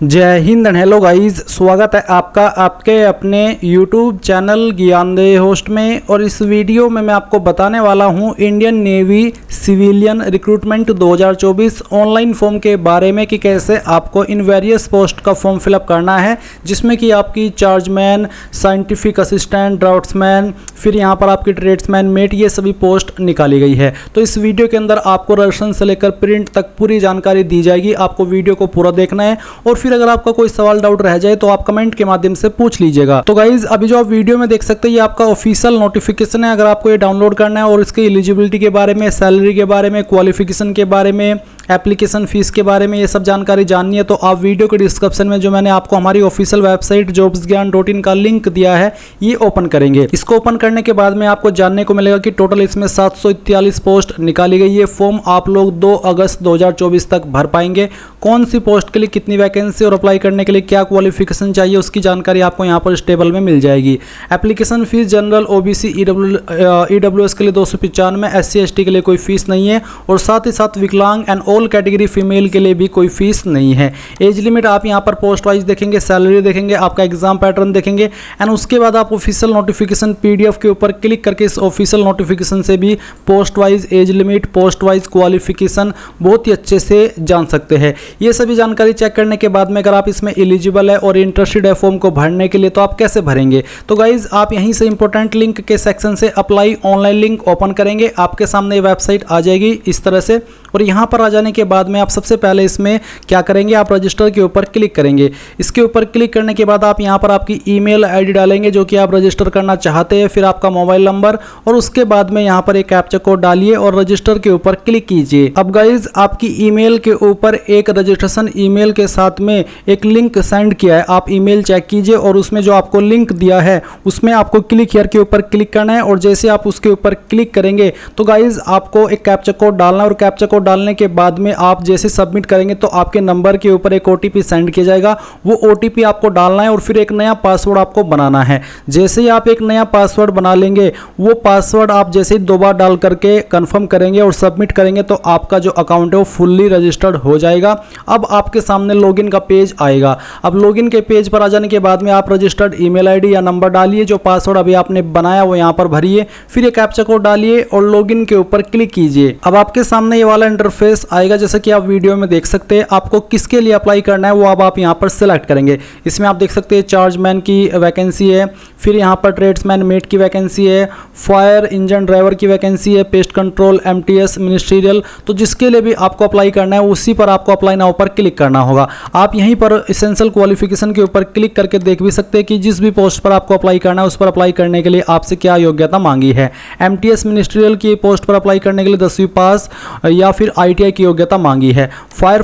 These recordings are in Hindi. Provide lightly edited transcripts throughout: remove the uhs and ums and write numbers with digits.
जय हिंद एंड हेलो गाइस, स्वागत है आपका आपके अपने YouTube चैनल ज्ञानदेह होस्ट में। और इस वीडियो में मैं आपको बताने वाला हूं Indian navy civilian recruitment 2024 online form के बारे में कि कैसे आपको इन वेरियस पोस्ट का फॉर्म फिलअप करना है, जिसमें कि आपकी चार्जमैन, साइंटिफिक असिस्टेंट, ड्राफ्ट्समैन, फिर यहां पर आपकी ट्रेड्समैन, मेट, ये सभी पोस्ट निकाली गई है। तो इस वीडियो के अंदर आपको रजिस्ट्रेशन से लेकर प्रिंट तक पूरी जानकारी दी जाएगी। आपको वीडियो को पूरा देखना है और फिर अगर आपका कोई सवाल डाउट रह जाए तो आप कमेंट के माध्यम से पूछ लीजिएगा। तो गाइज अभी जो आप वीडियो में देख सकते हैं ये आपका ऑफिशियल नोटिफिकेशन है। अगर आपको ये डाउनलोड करना है और इसकी एलिजिबिलिटी के बारे में, सैलरी के बारे में, क्वालिफिकेशन के बारे में, एप्लीकेशन फीस के बारे में ये सब जानकारी जाननी है तो आप वीडियो के डिस्क्रिप्शन में जो मैंने आपको हमारी ऑफिशियल वेबसाइट jobsgyan.in का लिंक दिया है ये ओपन करेंगे। इसको ओपन करने के बाद में आपको जानने को मिलेगा कि टोटल इसमें 741 पोस्ट निकाली गई है। फॉर्म आप लोग 2 अगस्त 2024 तक भर पाएंगे। कौन सी पोस्ट के लिए कितनी वैकेंसी और अप्लाई करने के लिए क्या क्वालिफिकेशन चाहिए उसकी जानकारी आपको यहाँ पर इस टेबल में मिल जाएगी। Application fees general, OBC, EWS के लिए 295, SC ST के लिए कोई फीस नहीं है और साथ ही साथ विकलांग एंड ऑल कैटेगरी फीमेल के लिए भी कोई फीस नहीं है। एज लिमिट आप यहाँ पर पोस्ट वाइज देखेंगे, सैलरी देखेंगे, आपका एग्जाम पैटर्न देखेंगे एंड उसके बाद आप ऑफिशियल नोटिफिकेशन PDF के ऊपर क्लिक करके इस ऑफिशियल नोटिफिकेशन से भी post wise, age limit, post wise, qualification बहुत ही अच्छे से जान सकते हैं। ये सभी जानकारी चेक करने के बाद में अगर आप इसमें एलिजिबल है और इंटरेस्टेड है फॉर्म को भरने के लिए तो आप कैसे भरेंगे। तो गाइज आप यहीं से इंपॉर्टेंट लिंक के सेक्शन से अप्लाई ऑनलाइन लिंक ओपन करेंगे, आपके सामने वेबसाइट आ जाएगी इस तरह से। और यहाँ पर आ जाने के बाद में आप सबसे पहले इसमें क्या करेंगे, आप रजिस्टर के ऊपर क्लिक करेंगे। इसके ऊपर क्लिक करने के बाद आप यहाँ पर आपकी ईमेल आईडी डालेंगे जो कि आप रजिस्टर करना चाहते हैं, फिर आपका मोबाइल नंबर और उसके बाद में यहाँ पर एक कैप्चा कोड डालिए और रजिस्टर के ऊपर क्लिक कीजिए। अब गाइज आपकी ईमेल के ऊपर एक रजिस्ट्रेशन ईमेल के साथ में एक लिंक सेंड किया है, आप ईमेल चेक कीजिए और उसमें जो आपको लिंक दिया है उसमें आपको क्लिक हियर के ऊपर क्लिक करना है। और जैसे आप उसके ऊपर क्लिक करेंगे तो गाइज आपको एक कैप्चा कोड डालना है और कैप्चा कोड डालने के बाद में आप जैसे सबमिट करेंगे तो आपके नंबर के ऊपर एक OTP सेंड किया जाएगा। वो OTP आपको डालना है और फिर एक नया पासवर्ड आपको बनाना है। जैसे ही आप एक नया पासवर्ड बना लेंगे वो पासवर्ड आप जैसे ही 2 बार डाल करके कंफर्म करेंगे और सबमिट करेंगे तो आपका जो अकाउंट है वो फुल्ली रजिस्टर्ड हो जाएगा। अब आपके सामने लॉगिन का पेज आएगा। अब लॉगिन के पेज पर आ जाने के बाद में आप रजिस्टर्ड ईमेल आईडी या नंबर डालिए, जो पासवर्ड अभी आपने बनाया वो यहाँ पर भरिए, फिर ये कैप्चा कोड डालिए और लॉगिन के ऊपर क्लिक कीजिए। अब आपके सामने ये वाला इंटरफेस आएगा जैसे कि आप वीडियो में देख सकते हैं। आपको किसके लिए अप्लाई करना है वो अब आप यहाँ पर सिलेक्ट करेंगे। इसमें आप देख सकते हैं चार्जमैन की वैकेंसी है, फिर यहाँ पर ट्रेड्समैन मेट की वैकेंसी है, फायर इंजन ड्राइवर की वैकेंसी है, पेस्ट कंट्रोल, MTS मिनिस्ट्रियल। तो जिसके लिए भी आपको अप्लाई करना है उसी पर आपको अप्लाई नाउ पर क्लिक करना होगा। आप यहीं पर एसेंशियल क्वालिफिकेशन के ऊपर क्लिक करके देख भी सकते हैं कि जिस भी पोस्ट पर आपको अप्लाई करना है उस पर अप्लाई करने के लिए आपसे क्या योग्यता मांगी है। MTS मिनिस्ट्रियल की पोस्ट पर अप्लाई करने के लिए 10वीं पास या फिर ITI की योग्यता मांगी है। फायर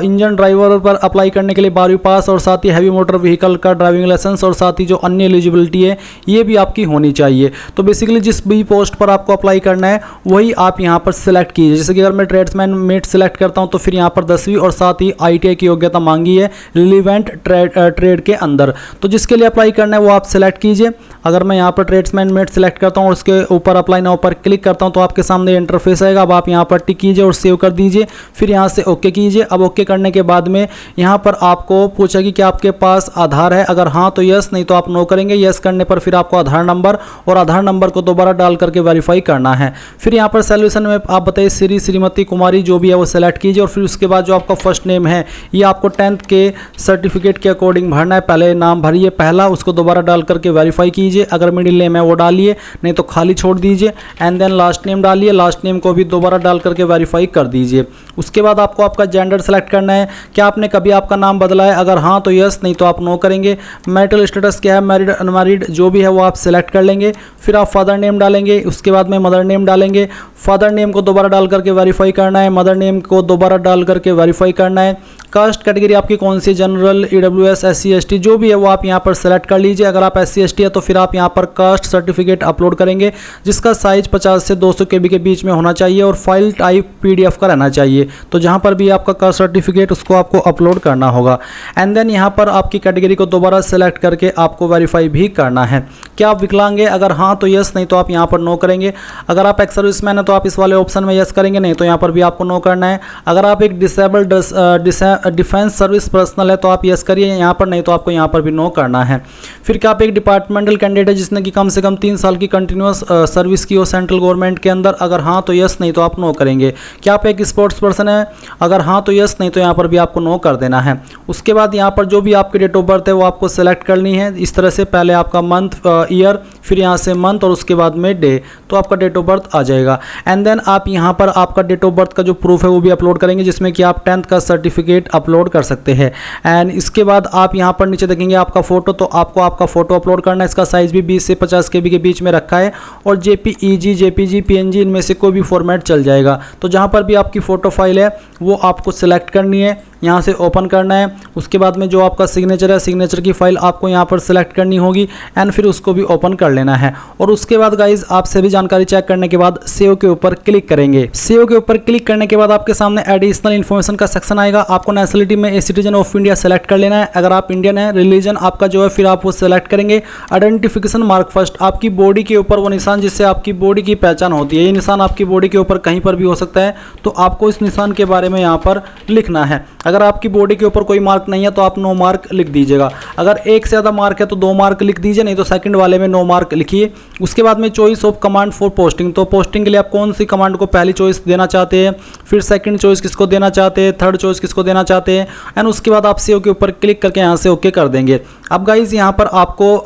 इंजन ड्राइवर पर अप्लाई करने के लिए 12वीं पास और साथ ही हैवी मोटर व्हीकल का ड्राइविंग लाइसेंस और साथ ही जो अन्य एलिजिबिलिटी है ये भी आपकी होनी चाहिए। तो बेसिकली जिस भी पोस्ट पर आपको अप्लाई करना है वही आप यहाँ पर सिलेक्ट कीजिए। जैसे कि अगर मैं ट्रेड्समैन मेट सिलेक्ट करता हूँ तो फिर यहाँ पर 10वीं और साथ ही ITI की योग्यता मांगी है रिलीवेंट ट्रेड के अंदर। तो जिसके लिए अप्लाई करना है वो आप सिलेक्ट कीजिए। अगर मैं यहाँ पर ट्रेड्समैन मेट सिलेक्ट करता हूँ और उसके ऊपर अप्लाई नाउ पर क्लिक करता हूँ तो आपके सामने इंटरफेस आएगा। अब आप यहाँ पर टिक कीजिए और सेव कर दीजिए, फिर यहाँ से ओके कीजिए। अब ओके करने के बाद में यहाँ पर आपको पूछा कि क्या आपके पास आधार है, अगर हाँ तो यस, नहीं तो आप नो करेंगे। यस करने पर फिर आपको आधार नंबर और आधार नंबर को दोबारा डाल करके वेरीफाई करना है। फिर यहाँ पर सॉल्यूशन में आप बताइए श्री, श्रीमती, कुमारी जो भी है वो सेलेक्ट कीजिए और फिर उसके बाद जो आपका फर्स्ट नेम है ये आपको 10th के सर्टिफिकेट के अकॉर्डिंग भरना है। पहले नाम भरिए पहला, उसको दोबारा डाल करके वेरीफाई कीजिए। अगर मिडिल नेम है वो डालिए, नहीं तो खाली छोड़ दीजिए। एंड देन लास्ट नेम डालिए, लास्ट नेम को भी दोबारा डाल करके वेरीफाई कर दीजिए। उसके बाद आपको आपका जेंडर सेलेक्ट करना है, क्या आपने कभी आपका नाम बदला है, अगर हाँ तो यस, नहीं तो आप नो करेंगे। मैरिटल स्टेटस क्या है, मैरिड, अनमैरिड जो भी है वो आप सिलेक्ट कर लेंगे। फिर आप फादर नेम डालेंगे, उसके बाद में मदर नेम डालेंगे। फादर नेम को दोबारा डाल करके वेरीफाई करना है, मदर नेम को दोबारा डाल करके वेरीफाई करना है। कास्ट कैटेगरी आपकी कौन सी, जनरल, EWS, SC ST जो भी है वो आप यहाँ पर सेलेक्ट कर लीजिए। अगर आप SC ST है तो फिर आप यहाँ पर कास्ट सर्टिफिकेट अपलोड करेंगे जिसका साइज 50 से 200 KB के बीच में होना चाहिए और फाइल टाइप PDF का रहना चाहिए। तो जहाँ पर भी आपका कास्ट सर्टिफिकेट उसको आपको अपलोड करना होगा। एंड देन यहाँ पर आपकी कैटेगरी को दोबारा सेलेक्ट करके आपको वेरीफाई भी करना है। क्या आप विकलांग हैं, अगर हाँ तो यस, नहीं तो आप यहाँ पर नो करेंगे। अगर आप एक्स सर्विसमैन है तो आप इस वाले ऑप्शन में यस करेंगे, नहीं तो यहाँ पर भी आपको नो करना है। अगर आप एक डिफेंस सर्विस पर्सनल है तो आप यस करिए यहाँ पर, नहीं तो आपको यहाँ पर भी नो करना है। फिर क्या आप एक डिपार्टमेंटल कैंडिडेट है जिसने कि कम से कम 3 साल की कंटिन्यूस सर्विस की हो सेंट्रल गवर्नमेंट के अंदर, अगर हाँ तो यस, नहीं तो आप नो करेंगे। क्या आप एक स्पोर्ट्स पर्सन है, अगर हाँ तो यस, नहीं तो यहाँ पर भी आपको नो कर देना है। उसके बाद यहाँ पर जो भी आपकी डेट ऑफ बर्थ है वो आपको सेलेक्ट करनी है इस तरह से, पहले आपका मंथ ईयर, फिर यहाँ से मंथ और उसके बाद में डे, तो आपका डेट ऑफ बर्थ आ जाएगा। एंड देन आप यहाँ पर आपका डेट ऑफ बर्थ का जो प्रूफ है वो भी अपलोड करेंगे, जिसमें कि आप 10th का सर्टिफिकेट अपलोड कर सकते हैं। एंड इसके बाद आप यहाँ पर नीचे देखेंगे आपका फोटो, तो आपको आपका फोटो अपलोड करना है। इसका साइज भी 20 से 50 KB के बीच में रखा है, और JPEG, JPG, PNG इनमें से कोई भी फॉर्मेट चल जाएगा। तो जहाँ पर भी आपकी फ़ोटो फाइल है वो आपको सिलेक्ट करनी है, यहाँ से ओपन करना है। उसके बाद में जो आपका सिग्नेचर है, सिग्नेचर की फाइल आपको यहाँ पर सिलेक्ट करनी होगी एंड फिर उसको भी ओपन कर लेना है। और उसके बाद गाइज आप सभी जानकारी चेक करने के बाद सेव के ऊपर क्लिक करेंगे। सेव के ऊपर क्लिक करने के बाद आपके सामने एडिशनल इन्फॉर्मेशन का सेक्शन आएगा। आपको नेशनलिटी में a citizen of India select कर लेना है। अगर आप इंडियन है, रिलीजन आपका जो है फिर आप वो सेलेक्ट करेंगे। आइडेंटिफिकेशन मार्क फर्स्ट, आपकी बॉडी के ऊपर वो निशान जिससे आपकी बॉडी की पहचान होती है, ये निशान आपकी बॉडी के ऊपर कहीं पर भी हो सकता है, तो आपको इस निशान के बारे में यहाँ पर लिखना है। अगर आपकी बॉडी के ऊपर कोई मार्क नहीं है तो आप नो मार्क लिख दीजिएगा। अगर एक से ज़्यादा मार्क है तो 2 मार्क लिख दीजिए, नहीं तो सेकंड वाले में नो मार्क लिखिए। उसके बाद में choice of command for posting, तो पोस्टिंग के लिए आप कौन सी कमांड को पहली चॉइस देना चाहते हैं, फिर सेकंड चॉइस किसको देना चाहते हैं, थर्ड चॉइस किसको देना चाहते हैं, एंड उसके बाद आप सेव के ऊपर क्लिक करके यहाँ से ओके कर देंगे। अब गाइज यहाँ पर आपको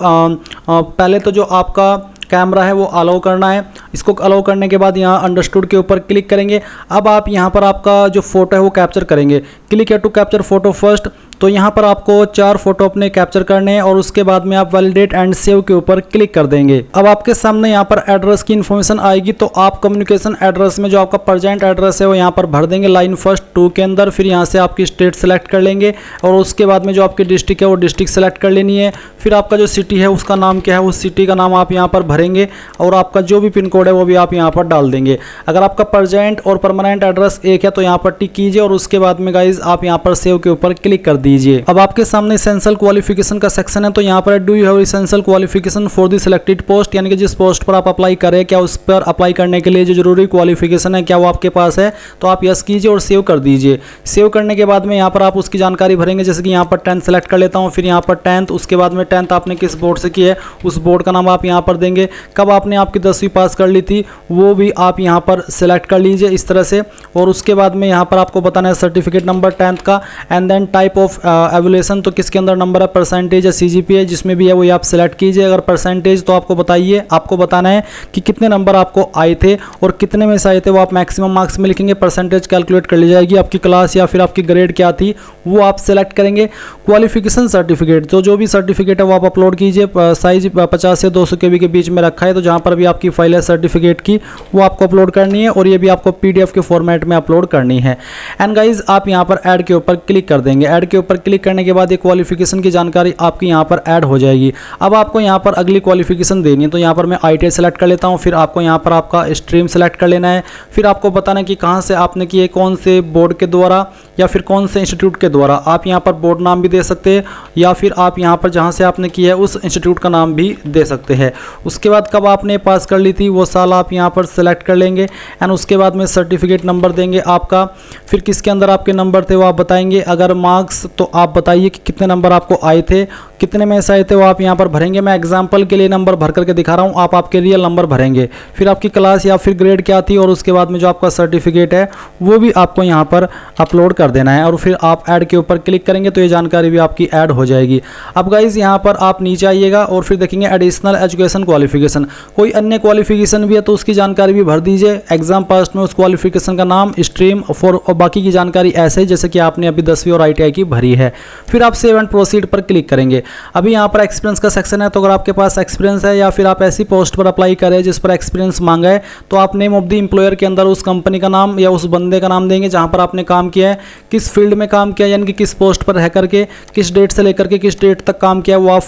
पहले तो जो आपका कैमरा है वो अलाउ करना है। इसको अलाउ करने के बाद यहाँ अंडरस्टूड के ऊपर क्लिक करेंगे। अब आप यहाँ पर आपका जो फोटो है वो कैप्चर करेंगे। क्लिक है टू कैप्चर फोटो फर्स्ट, तो यहाँ पर आपको 4 फोटो अपने कैप्चर करने हैं और उसके बाद में आप वैलिडेट एंड सेव के ऊपर क्लिक कर देंगे। अब आपके सामने यहाँ पर एड्रेस की इन्फॉर्मेशन आएगी, तो आप कम्युनिकेशन एड्रेस में जो आपका प्रेजेंट एड्रेस है वो यहाँ पर भर देंगे लाइन फर्स्ट 2 के अंदर। फिर यहाँ से आपकी स्टेट सेलेक्ट कर लेंगे और उसके बाद में जो आपकी डिस्ट्रिक्ट है वो डिस्ट्रिक्ट सेलेक्ट कर लेनी है। फिर आपका जो सिटी है उसका नाम क्या है, उस सिटी का नाम आप यहाँ पर भरेंगे और आपका जो भी पिन कोड है वो भी आप यहाँ पर डाल देंगे। अगर आपका प्रेजेंट और परमानेंट एड्रेस एक है तो यहाँ पर टिक कीजिए और उसके बाद में गाइज आप यहाँ पर सेव के ऊपर क्लिक कर दीजिए। अब आपके सामने एसेंशियल क्वालिफिकेशन का सेक्शन है, तो यहाँ पर do you have essential qualification for the selected post, यानी कि जिस पोस्ट पर आप अप्लाई करें क्या उस पर अप्लाई करने के लिए जो जरूरी क्वालिफिकेशन है क्या वो आपके पास है, तो आप यस कीजिए और सेव कर दीजिए। सेव करने के बाद में यहाँ पर आप उसकी जानकारी भरेंगे, जैसे कि यहाँ पर 10th सेलेक्ट कर लेता हूँ, फिर यहाँ पर 10th, उसके बाद में 10th आपने किस बोर्ड से की है उस बोर्ड का नाम आप यहाँ पर देंगे। कब आपने आपकी 10वीं पास कर ली थी वो भी आप यहाँ पर सिलेक्ट कर लीजिए इस तरह से। और उसके बाद में यहाँ पर आपको बताना है सर्टिफिकेट नंबर 10th का एंड देन टाइप ऑफ एवुलेशन, तो किसके अंदर नंबर है, परसेंटेज या CGPA जिसमें भी है वो आप सिलेक्ट कीजिए। अगर परसेंटेज तो आपको बताइए, आपको बताना है कि कितने नंबर आपको आए थे और कितने में से आए थे वो आप मैक्सिमम मार्क्स में लिखेंगे। परसेंटेज कैलकुलेट कर ली जाएगी। आपकी क्लास या फिर आपकी ग्रेड क्या थी वो आप सिलेक्ट करेंगे। क्वालिफिकेशन सर्टिफिकेट, तो जो भी सर्टिफिकेट है वो आप अपलोड कीजिए। साइज 50 से 200 KB के बीच में रखा है, तो जहाँ पर भी आपकी फाइल है सर्टिफिकेट की वो आपको अपलोड करनी है और ये भी आपको PDF के फॉर्मेट में अपलोड करनी है। एंड गाइज आप यहाँ पर ऐड के ऊपर क्लिक कर देंगे। ऐड के ऊपर क्लिक करने के बाद ये क्वालिफिकेशन की जानकारी आपकी यहाँ पर ऐड हो जाएगी। अब आपको यहाँ पर अगली क्वालिफिकेशन देनी है, तो यहाँ पर मैं ITI सेलेक्ट कर लेता हूँ। फिर आपको यहाँ पर आपका स्ट्रीम सेलेक्ट कर लेना है। फिर आपको बताना है कि कहाँ से आपने की है, कौन से बोर्ड के द्वारा या फिर कौन से इंस्टीट्यूट के द्वारा। आप यहाँ पर बोर्ड नाम भी दे सकते हैं या फिर आप यहाँ पर जहाँ से आपने की है उस इंस्टीट्यूट का नाम भी दे सकते हैं। उसके बाद कब आपने पास कर ली थी वो साल आप यहाँ पर सेलेक्ट कर लेंगे एंड उसके बाद में सर्टिफिकेट नंबर देंगे आपका। फिर किसके अंदर आपके नंबर थे वो आप बताएंगे। अगर मार्क्स तो आप बताइए कि कितने नंबर आपको आए थे, कितने में से आए थे वो आप यहाँ पर भरेंगे। मैं एग्जांपल के लिए नंबर भर करके दिखा रहा हूँ, आप आपके रियल नंबर भरेंगे। फिर आपकी क्लास या फिर ग्रेड क्या थी और उसके बाद में जो आपका सर्टिफिकेट है वो भी आपको यहाँ पर अपलोड कर देना है और फिर आप ऐड के ऊपर क्लिक करेंगे तो ये जानकारी भी आपकी ऐड हो जाएगी। अब गाइज यहाँ पर आप नीचे आइएगा और फिर देखेंगे एडिशनल एजुकेशन क्वालिफिकेशन, कोई अन्य क्वालिफिकेशन भी है तो उसकी जानकारी भी भर दीजिए। एग्जाम पास में उस क्वालिफिकेशन का नाम, स्ट्रीम और बाकी की जानकारी ऐसे जैसे कि आपने अभी 10वीं और ITI की भरी है। फिर आप सेव एंड प्रोसीड पर क्लिक करेंगे। अभी यहाँ पर एक्सपीरियंस का सेक्शन है, तो अगर आपके पास एक्सपीरियंस है या फिर आप ऐसी पोस्ट पर अप्लाई करें जिस पर एक्सपीरियंस मांगा है तो आप नेम ऑफ द एम्प्लॉयर के अंदर उस कंपनी का नाम या उस बंदे का नाम देंगे जहाँ पर आपने काम किया है, किस फील्ड में काम किया है, यानी कि किस पोस्ट पर रह करके किस डेट से लेकर के किस डेट तक काम किया है वो आप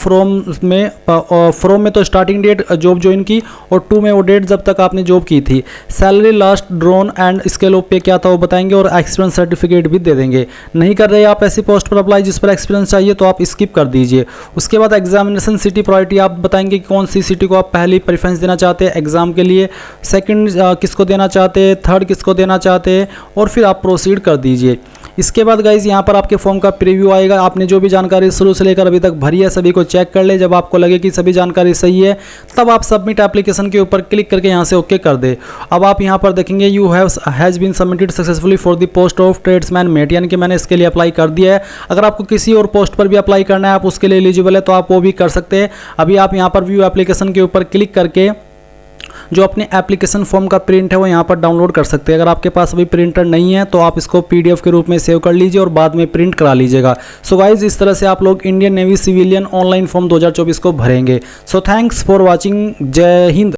फ्रॉम में तो स्टार्टिंग डेट जॉब ज्वाइन की और 2 में वो डेट जब तक आपने जॉब की थी। Salary last drone and scale of पे क्या था वो बताएंगे और एक्सपीरियंस सर्टिफिकेट भी दे देंगे। नहीं कर रहे आप ऐसी पोस्ट पर अप्लाई जिस पर एक्सपीरियंस चाहिए तो आप स्किप कर दीजिए। उसके बाद एग्जामिनेशन सिटी प्रायोरिटी आप बताएंगे कि कौन सी सिटी को आप पहली प्रेफरेंस देना चाहते हैं एग्जाम के लिए, सेकंड किसको देना चाहते हैं, थर्ड किसको देना चाहते हैं और फिर आप प्रोसीड कर दीजिए। इसके बाद गाइज यहाँ पर आपके फॉर्म का प्रीव्यू आएगा। आपने जो भी जानकारी शुरू से लेकर अभी तक भरी है सभी को चेक कर ले। जब आपको लगे कि सभी जानकारी सही है तब आप सबमिट एप्लीकेशन के ऊपर क्लिक करके यहाँ से ओके कर दे। अब आप यहाँ पर देखेंगे you has been submitted successfully for the post of tradesman mate, यानी कि मैंने इसके लिए अप्लाई कर दिया है। अगर आपको किसी और पोस्ट पर भी अप्लाई करना है, आप उसके लिए एलिजिबल है तो आप वो भी कर सकते हैं। अभी आप यहाँ पर व्यू एप्लीकेशन के ऊपर क्लिक करके जो अपने एप्लीकेशन फॉर्म का प्रिंट है वो यहाँ पर डाउनलोड कर सकते हैं। अगर आपके पास अभी प्रिंटर नहीं है तो आप इसको पीडीएफ के रूप में सेव कर लीजिए और बाद में प्रिंट करा लीजिएगा। सो गाइज इस तरह से आप लोग Indian navy civilian online form 2024 को भरेंगे। So thanks for watching. जय हिंद।